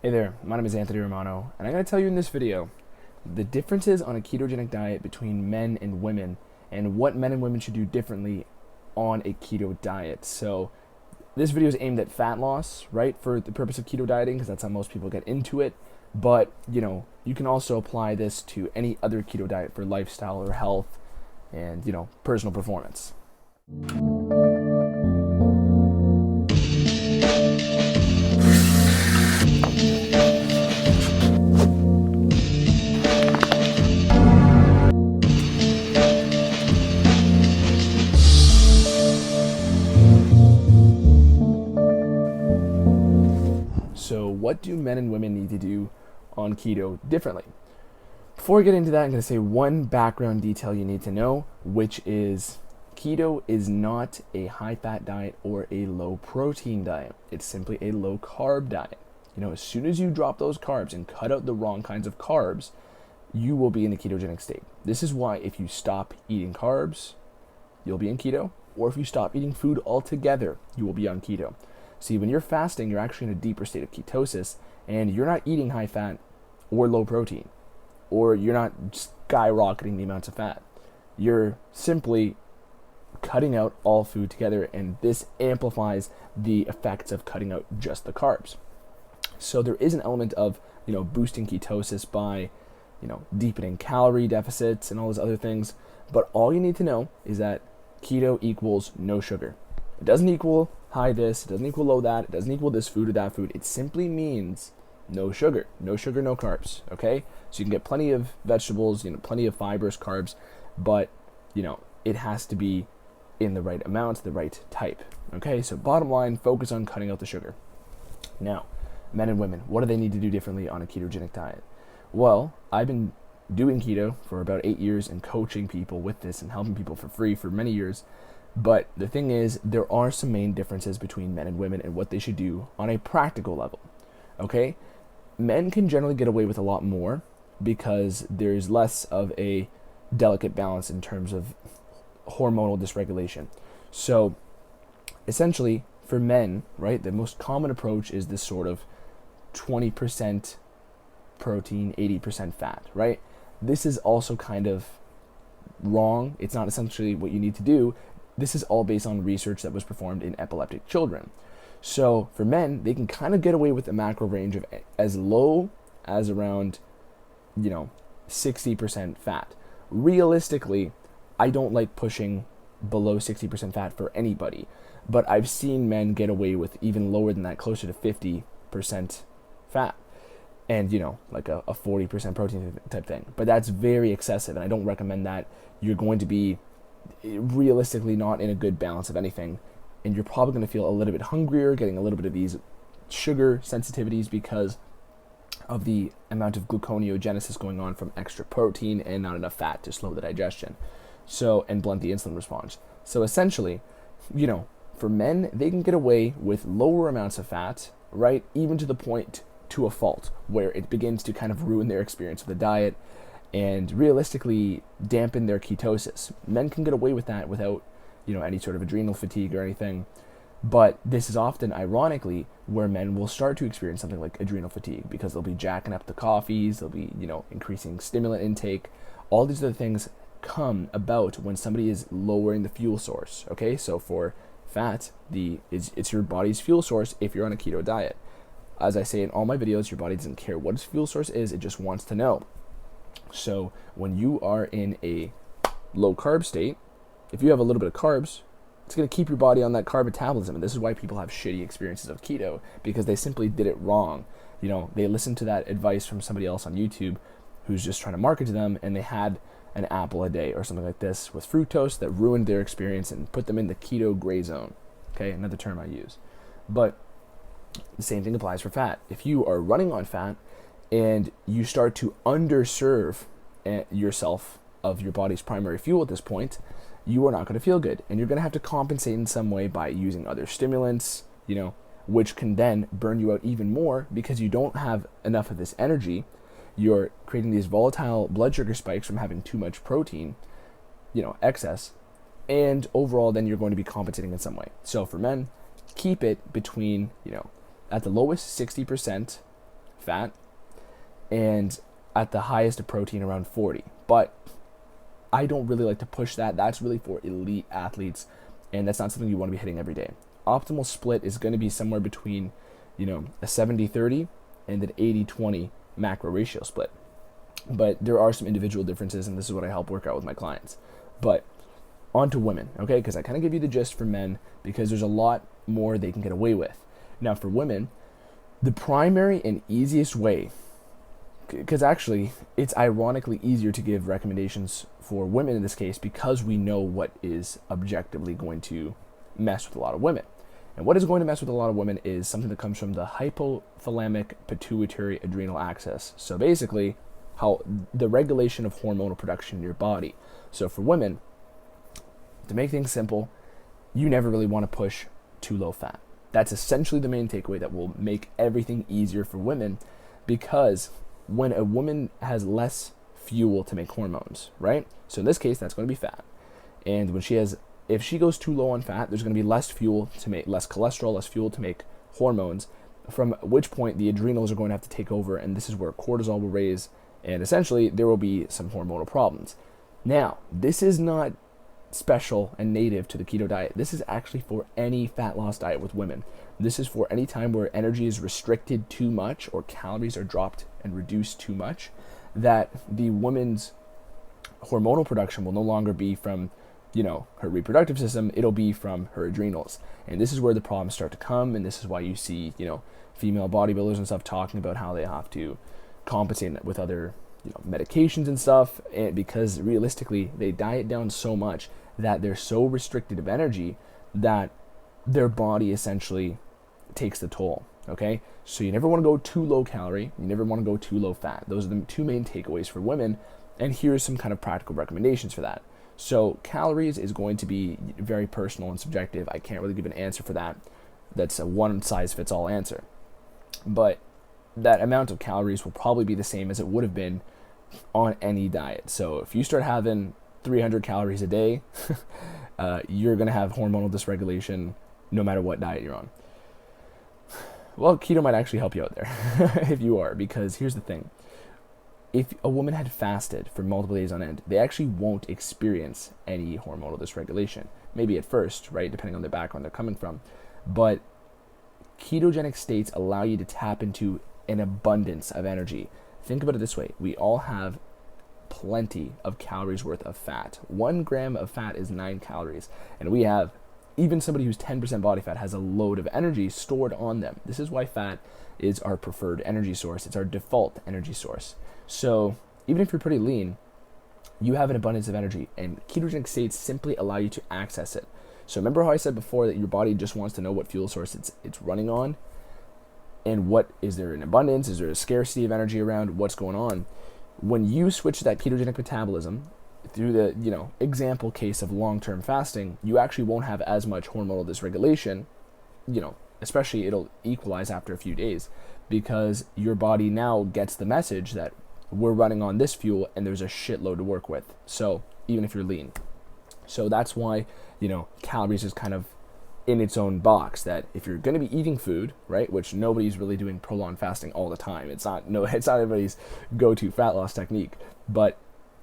Hey there, my name is Anthony Romano, and I'm going to tell you in this video the differences on a ketogenic diet between men and women and what men and women should do differently on a keto diet. So this video is aimed at fat loss, right, for the purpose of keto dieting, because that's how most people get into it. But, you can also apply this to any other keto diet for lifestyle or health and, personal performance. So what do men and women need to do on keto differently? Before I get into that, I'm going to say one background detail you need to know, which is keto is not a high-fat diet or a low-protein diet. It's simply a low-carb diet. As soon as you drop those carbs and cut out the wrong kinds of carbs, you will be in a ketogenic state. This is why if you stop eating carbs, you'll be in keto, or if you stop eating food altogether, you will be on keto. See, when you're fasting, you're actually in a deeper state of ketosis, and you're not eating high fat or low protein, or you're not skyrocketing the amounts of fat. You're simply cutting out all food together, and this amplifies the effects of cutting out just the carbs. So there is an element of, boosting ketosis by, deepening calorie deficits and all those other things. But all you need to know is that keto equals no sugar. It doesn't equal high this, it doesn't equal low that, it doesn't equal this food or that food. It simply means no sugar, no carbs, okay? So you can get plenty of vegetables, plenty of fibrous carbs, but, it has to be in the right amount, the right type, okay? So bottom line, focus on cutting out the sugar. Now, men and women, what do they need to do differently on a ketogenic diet? Well, I've been doing keto for about 8 years and coaching people with this and helping people for free for many years. But the thing is, there are some main differences between men and women and what they should do on a practical level, okay? Men can generally get away with a lot more because there's less of a delicate balance in terms of hormonal dysregulation. So essentially, for men, right, the most common approach is this sort of 20% protein, 80% fat, right? This is also kind of wrong. It's not essentially what you need to do. This is all based on research that was performed in epileptic children. So for men, they can kind of get away with a macro range of as low as around, 60% fat. Realistically, I don't like pushing below 60% fat for anybody, but I've seen men get away with even lower than that, closer to 50% fat. And, like a 40% protein type thing. But that's very excessive, and I don't recommend that. You're going to be realistically not in a good balance of anything, and you're probably going to feel a little bit hungrier, getting a little bit of these sugar sensitivities because of the amount of gluconeogenesis going on from extra protein and not enough fat to slow the digestion, and blunt the insulin response. So essentially, for men, they can get away with lower amounts of fat, right, even to the point to a fault where it begins to kind of ruin their experience of the diet and realistically dampen their ketosis. Men can get away with that without, any sort of adrenal fatigue or anything. But this is often, ironically, where men will start to experience something like adrenal fatigue because they'll be jacking up the coffees, they'll be, increasing stimulant intake. All these other things come about when somebody is lowering the fuel source, okay? So for fat, it's your body's fuel source if you're on a keto diet. As I say in all my videos, your body doesn't care what its fuel source is, it just wants to know. So when you are in a low carb state, if you have a little bit of carbs, it's going to keep your body on that carb metabolism. And this is why people have shitty experiences of keto, because they simply did it wrong. They listened to that advice from somebody else on YouTube who's just trying to market to them, and they had an apple a day or something like this with fructose that ruined their experience and put them in the keto gray zone. Okay, another term I use. But the same thing applies for fat. If you are running on fat and you start to underserve yourself of your body's primary fuel at this point, you are not going to feel good. And you're going to have to compensate in some way by using other stimulants, which can then burn you out even more because you don't have enough of this energy. You're creating these volatile blood sugar spikes from having too much protein, excess. And overall, then you're going to be compensating in some way. So for men, keep it between, at the lowest 60%, fat, and at the highest of protein around 40. But I don't really like to push that. That's really for elite athletes, and that's not something you want to be hitting every day. Optimal split is going to be somewhere between, a 70-30 and an 80-20 macro ratio split. But there are some individual differences, and this is what I help work out with my clients. But on to women, okay? Because I kind of give you the gist for men, because there's a lot more they can get away with. Now for women, the primary and easiest way, because actually it's ironically easier to give recommendations for women in this case, because we know what is objectively going to mess with a lot of women. And what is going to mess with a lot of women is something that comes from the hypothalamic pituitary adrenal axis. So basically, how the regulation of hormonal production in your body. So for women, to make things simple, you never really want to push too low fat. That's essentially the main takeaway that will make everything easier for women, because when a woman has less fuel to make hormones, right? So in this case, that's going to be fat. And if she goes too low on fat, there's going to be less fuel to make, less cholesterol, less fuel to make hormones, from which point the adrenals are going to have to take over, and this is where cortisol will raise, and essentially there will be some hormonal problems. Now, this is not special and native to the keto diet. This is actually for any fat loss diet with women. This is for any time where energy is restricted too much or calories are dropped and reduced too much, that the woman's hormonal production will no longer be from her reproductive system, it'll be from her adrenals. And this is where the problems start to come, and this is why you see, female bodybuilders and stuff talking about how they have to compensate with other, medications and stuff, and because realistically, they diet down so much that they're so restricted of energy that their body essentially takes the toll, okay? So you never want to go too low calorie, you never want to go too low fat. Those are the two main takeaways for women, and here's some kind of practical recommendations for that. So calories is going to be very personal and subjective. I can't really give an answer for that. That's a one-size-fits-all answer. But that amount of calories will probably be the same as it would have been on any diet. So if you start having 300 calories a day, you're going to have hormonal dysregulation no matter what diet you're on. Well, keto might actually help you out there if you are, because here's the thing. If a woman had fasted for multiple days on end, they actually won't experience any hormonal dysregulation. Maybe at first, right, depending on the background they're coming from. But ketogenic states allow you to tap into an abundance of energy. Think about it this way. We all have plenty of calories worth of fat. 1 gram of fat is 9 calories. And we have, even somebody who's 10% body fat has a load of energy stored on them. This is why fat is our preferred energy source. It's our default energy source. So even if you're pretty lean, you have an abundance of energy, and ketogenic states simply allow you to access it. So remember how I said before that your body just wants to know what fuel source it's running on, and what is there an abundance, is there a scarcity of energy around, what's going on. When you switch to that ketogenic metabolism through the example case of long-term fasting, you actually won't have as much hormonal dysregulation, especially it'll equalize after a few days, because your body now gets the message that we're running on this fuel and there's a shitload to work with. So even if you're lean. So that's why, calories is kind of in its own box, that if you're going to be eating food, right, which nobody's really doing prolonged fasting all the time. It's not everybody's go-to fat loss technique. But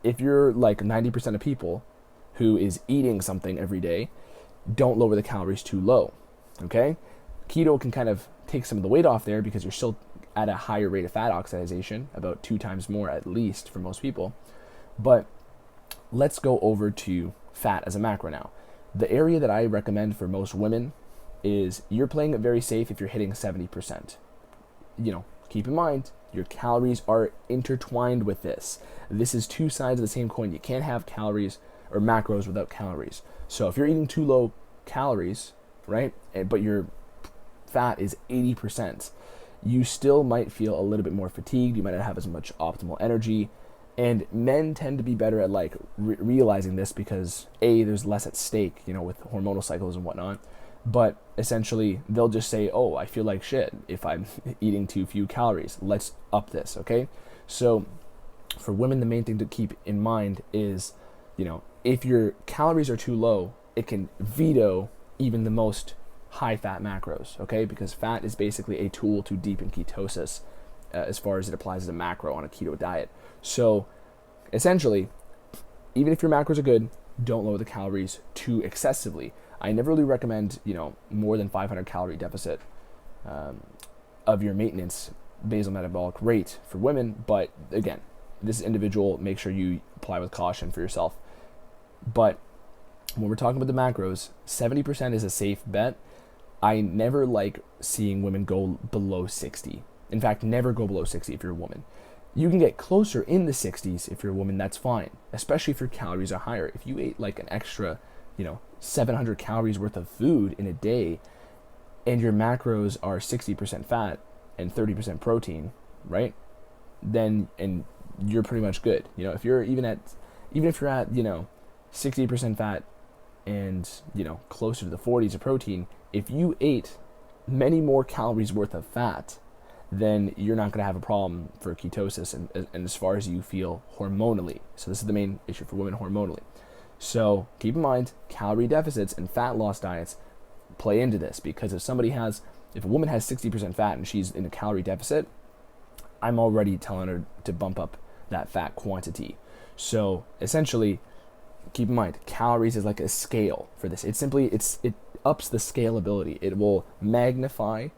if you're like 90% of people who is eating something every day, don't lower the calories too low, okay? Keto can kind of take some of the weight off there because you're still at a higher rate of fat oxidation, about 2 times more at least for most people. But let's go over to fat as a macro now. The area that I recommend for most women is you're playing it very safe if you're hitting 70%. Keep in mind, your calories are intertwined with this. This is two sides of the same coin. You can't have calories or macros without calories. So if you're eating too low calories, right, but your fat is 80%, you still might feel a little bit more fatigued. You might not have as much optimal energy. And men tend to be better at realizing this because there's less at stake, with hormonal cycles and whatnot. But essentially, they'll just say, oh, I feel like shit if I'm eating too few calories. Let's up this, okay? So for women, the main thing to keep in mind is, if your calories are too low, it can veto even the most high-fat macros, okay? Because fat is basically a tool to deepen ketosis. as far as it applies as a macro on a keto diet. So essentially, even if your macros are good, don't lower the calories too excessively. I never really recommend, more than 500 calorie deficit of your maintenance basal metabolic rate for women. But again, this is individual. Make sure you apply with caution for yourself. But when we're talking about the macros, 70% is a safe bet. I never like seeing women go below 60. In fact, never go below 60 if you're a woman. You can get closer in the 60s if you're a woman, that's fine, especially if your calories are higher. If you ate like an extra, 700 calories worth of food in a day and your macros are 60% fat and 30% protein, right? Then, and you're pretty much good. If you're even if you're at, 60% fat and, closer to the 40s of protein, if you ate many more calories worth of fat, then you're not going to have a problem for ketosis and as far as you feel hormonally. So this is the main issue for women hormonally. So keep in mind, calorie deficits and fat loss diets play into this, because if a woman has 60% fat and she's in a calorie deficit, I'm already telling her to bump up that fat quantity. So essentially, keep in mind, calories is like a scale for this. It ups the scalability. It will magnify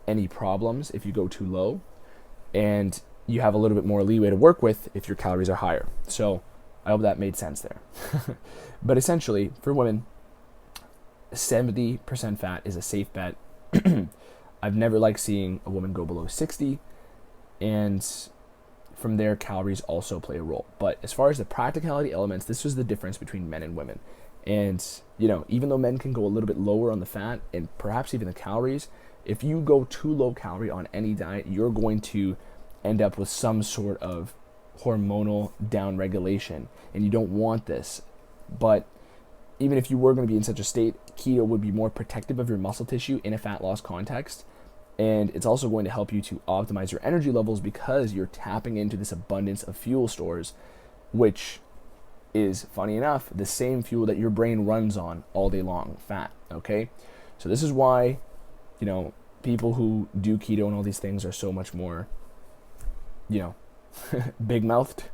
any problems if you go too low, and you have a little bit more leeway to work with if your calories are higher. So I hope that made sense there. But essentially, for women, 70% fat is a safe bet. I've never liked seeing a woman go below 60, and from there, calories also play a role. But as far as the practicality elements, this was the difference between men and women. And, even though men can go a little bit lower on the fat and perhaps even the calories, if you go too low calorie on any diet, you're going to end up with some sort of hormonal downregulation, and you don't want this. But even if you were going to be in such a state, keto would be more protective of your muscle tissue in a fat loss context. And it's also going to help you to optimize your energy levels, because you're tapping into this abundance of fuel stores, which is, funny enough, the same fuel that your brain runs on all day long, fat, okay? So this is why, people who do keto and all these things are so much more, big-mouthed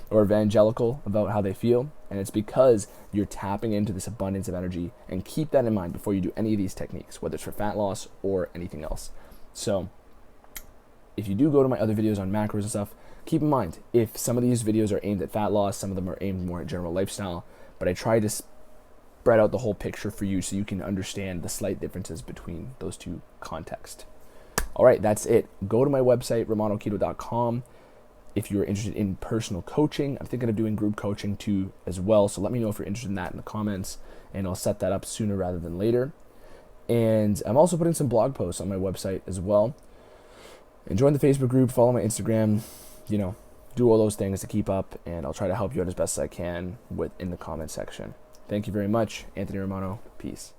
or evangelical about how they feel. And it's because you're tapping into this abundance of energy. And keep that in mind before you do any of these techniques, whether it's for fat loss or anything else. So if you do go to my other videos on macros and stuff, keep in mind, if some of these videos are aimed at fat loss, some of them are aimed more at general lifestyle, but I try to spread out the whole picture for you so you can understand the slight differences between those two contexts. All right, that's it. Go to my website, romanoketo.com. If you're interested in personal coaching, I'm thinking of doing group coaching too as well. So let me know if you're interested in that in the comments, and I'll set that up sooner rather than later. And I'm also putting some blog posts on my website as well. And join the Facebook group, follow my Instagram, do all those things to keep up, and I'll try to help you out as best as I can in the comment section. Thank you very much. Anthony Romano. Peace.